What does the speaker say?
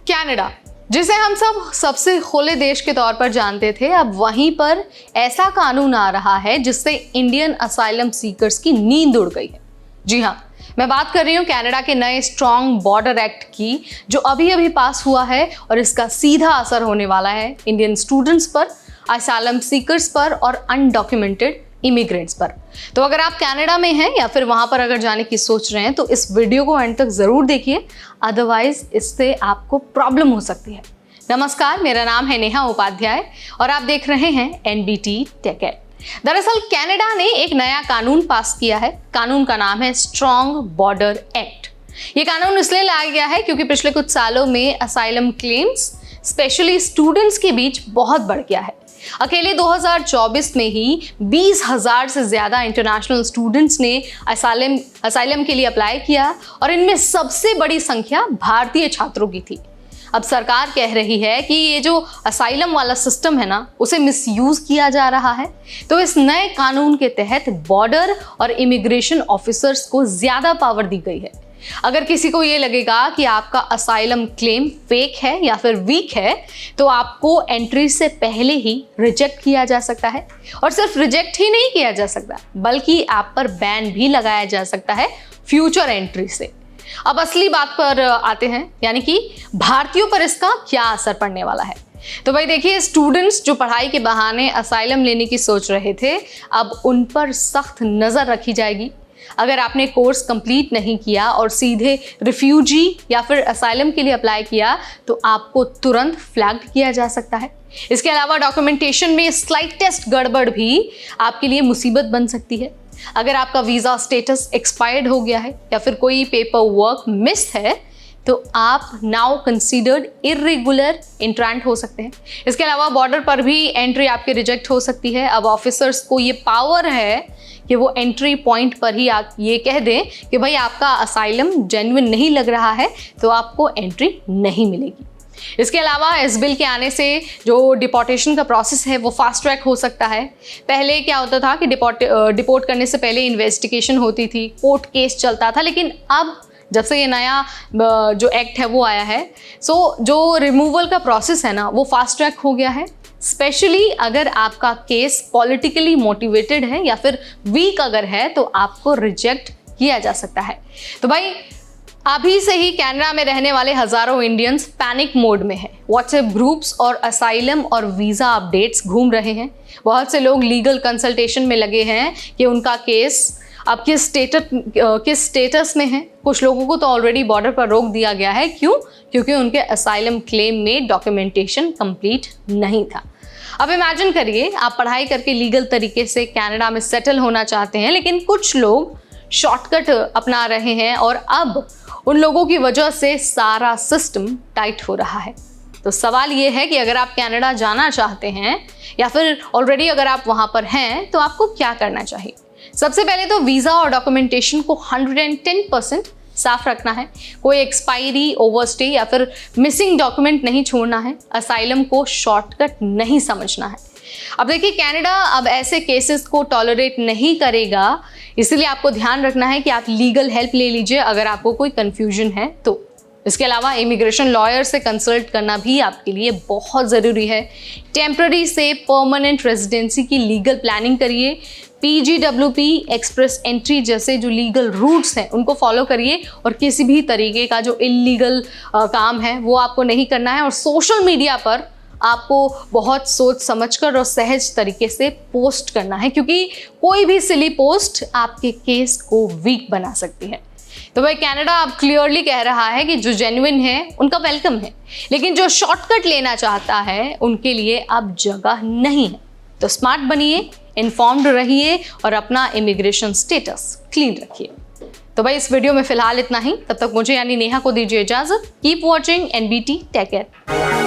Canada, जिसे हम सब सबसे खुले देश के तौर पर जानते थे, अब वहीं पर ऐसा कानून आ रहा है जिससे इंडियन असाइलम सीकर्स की नींद उड़ गई है। जी हाँ, मैं बात कर रही हूँ कनाडा के नए स्ट्रॉन्ग बॉर्डर एक्ट की, जो अभी अभी पास हुआ है और इसका सीधा असर होने वाला है इंडियन स्टूडेंट्स पर, असाइलम सीकर्स पर और अनडॉक्यूमेंटेड इमिग्रेंट्स पर। तो अगर आप कनाडा में हैं या फिर वहां पर अगर जाने की सोच रहे हैं तो इस वीडियो को एंड तक जरूर देखिए, अदरवाइज इससे आपको प्रॉब्लम हो सकती है। नमस्कार, मेरा नाम है नेहा उपाध्याय और आप देख रहे हैं NBT टेक एड। दरअसल कनाडा ने एक नया कानून पास किया है। कानून का नाम है स्ट्रॉन्ग बॉर्डर एक्ट। ये कानून इसलिए लाया गया है क्योंकि पिछले कुछ सालों में असाइलम क्लेम्स स्पेशली स्टूडेंट्स के बीच बहुत बढ़ गया है। अकेले 2024 में ही 20,000 से ज़्यादा इंटरनेशनल स्टूडेंट्स ने असाइलम के लिए अप्लाई किया और इनमें सबसे बड़ी संख्या भारतीय छात्रों की थी। अब सरकार कह रही है कि ये जो असाइलम वाला सिस्टम है ना, उसे मिसयूज़ किया जा रहा है। तो इस नए कानून के तहत बॉर्डर और इमिग्रेशन ऑफिसर्स को ज़्यादा पावर दी गई है। अगर किसी को ये लगेगा कि आपका असाइलम क्लेम फेक है या फिर वीक है, तो आपको एंट्री से पहले ही रिजेक्ट किया जा सकता है। और सिर्फ रिजेक्ट ही नहीं किया जा सकता, बल्कि आप पर बैन भी लगाया जा सकता है फ्यूचर एंट्री से। अब असली बात पर आते हैं, यानी कि भारतीयों पर इसका क्या असर पड़ने वाला है। तो भाई देखिए, स्टूडेंट्स जो पढ़ाई के बहाने असाइलम लेने की सोच रहे थे, अब उन पर सख्त नज़र रखी जाएगी। अगर आपने कोर्स कंप्लीट नहीं किया और सीधे रिफ्यूजी या फिर असाइलम के लिए अप्लाई किया, तो आपको तुरंत फ्लैग किया जा सकता है। इसके अलावा डॉक्यूमेंटेशन में स्लाइटेस्ट गड़बड़ भी आपके लिए मुसीबत बन सकती है। अगर आपका वीज़ा स्टेटस एक्सपायर्ड हो गया है या फिर कोई पेपर वर्क मिस है, तो आप नाउ कंसीडर्ड इर्रेगुलर एंट्रेंट हो सकते हैं। इसके अलावा बॉर्डर पर भी एंट्री आपकी रिजेक्ट हो सकती है। अब ऑफिसर्स को ये पावर है कि वो एंट्री पॉइंट पर ही आप ये कह दें कि भाई आपका असाइलम जेन्युइन नहीं लग रहा है, तो आपको एंट्री नहीं मिलेगी। इसके अलावा इस बिल के आने से जो डिपोर्टेशन का प्रोसेस है वो फास्ट ट्रैक हो सकता है। पहले क्या होता था कि डिपोर्ट करने से पहले इन्वेस्टिगेशन होती थी, कोर्ट केस चलता था, लेकिन अब जब से ये नया जो एक्ट है वो आया है, सो जो रिमूवल का प्रोसेस है ना, वो फास्ट ट्रैक हो गया है। स्पेशली अगर आपका केस पॉलिटिकली मोटिवेटेड है या फिर वीक अगर है, तो आपको रिजेक्ट किया जा सकता है। तो भाई अभी से ही कनाडा में रहने वाले हजारों इंडियंस पैनिक मोड में हैं। व्हाट्सएप ग्रुप्स और असाइलम और वीज़ा अपडेट्स घूम रहे हैं। बहुत से लोग लीगल कंसल्टेशन में लगे हैं कि उनका केस अब किस स्टेटस में है। कुछ लोगों को तो ऑलरेडी बॉर्डर पर रोक दिया गया है। क्यों? क्योंकि उनके असाइलम क्लेम में डॉक्यूमेंटेशन कंप्लीट नहीं था। अब इमेजिन करिए, आप पढ़ाई करके लीगल तरीके से कनाडा में सेटल होना चाहते हैं, लेकिन कुछ लोग शॉर्टकट अपना रहे हैं और अब उन लोगों की वजह से सारा सिस्टम टाइट हो रहा है। तो सवाल ये है कि अगर आप कनाडा जाना चाहते हैं या फिर ऑलरेडी अगर आप वहाँ पर हैं, तो आपको क्या करना चाहिए। सबसे पहले तो वीज़ा और डॉक्यूमेंटेशन को 110% साफ रखना है। कोई एक्सपायरी, ओवरस्टे या फिर मिसिंग डॉक्यूमेंट नहीं छोड़ना है। असाइलम को शॉर्टकट नहीं समझना है। अब देखिए, कनाडा अब ऐसे केसेस को टॉलरेट नहीं करेगा, इसलिए आपको ध्यान रखना है कि आप लीगल हेल्प ले लीजिए अगर आपको कोई कंफ्यूजन है तो। इसके अलावा इमिग्रेशन लॉयर से कंसल्ट करना भी आपके लिए बहुत ज़रूरी है। टेम्पररी से परमानेंट रेजिडेंसी की लीगल प्लानिंग करिए। PGWP, एक्सप्रेस एंट्री जैसे जो लीगल रूट्स हैं उनको फॉलो करिए और किसी भी तरीके का जो इल्लीगल काम है वो आपको नहीं करना है। और सोशल मीडिया पर आपको बहुत सोच समझकर और सहज तरीके से पोस्ट करना है, क्योंकि कोई भी सिली पोस्ट आपके केस को वीक बना सकती है। तो भाई कनाडा अब क्लियरली कह रहा है कि जो जेन्युइन है उनका वेलकम है, लेकिन जो शॉर्टकट लेना चाहता है उनके लिए अब जगह नहीं है। तो स्मार्ट बनिए, इन्फॉर्म्ड रहिए और अपना इमिग्रेशन स्टेटस क्लीन रखिए। तो भाई इस वीडियो में फिलहाल इतना ही। तब तक मुझे यानी नेहा को दीजिए इजाजत। Keep watching NBT tech add.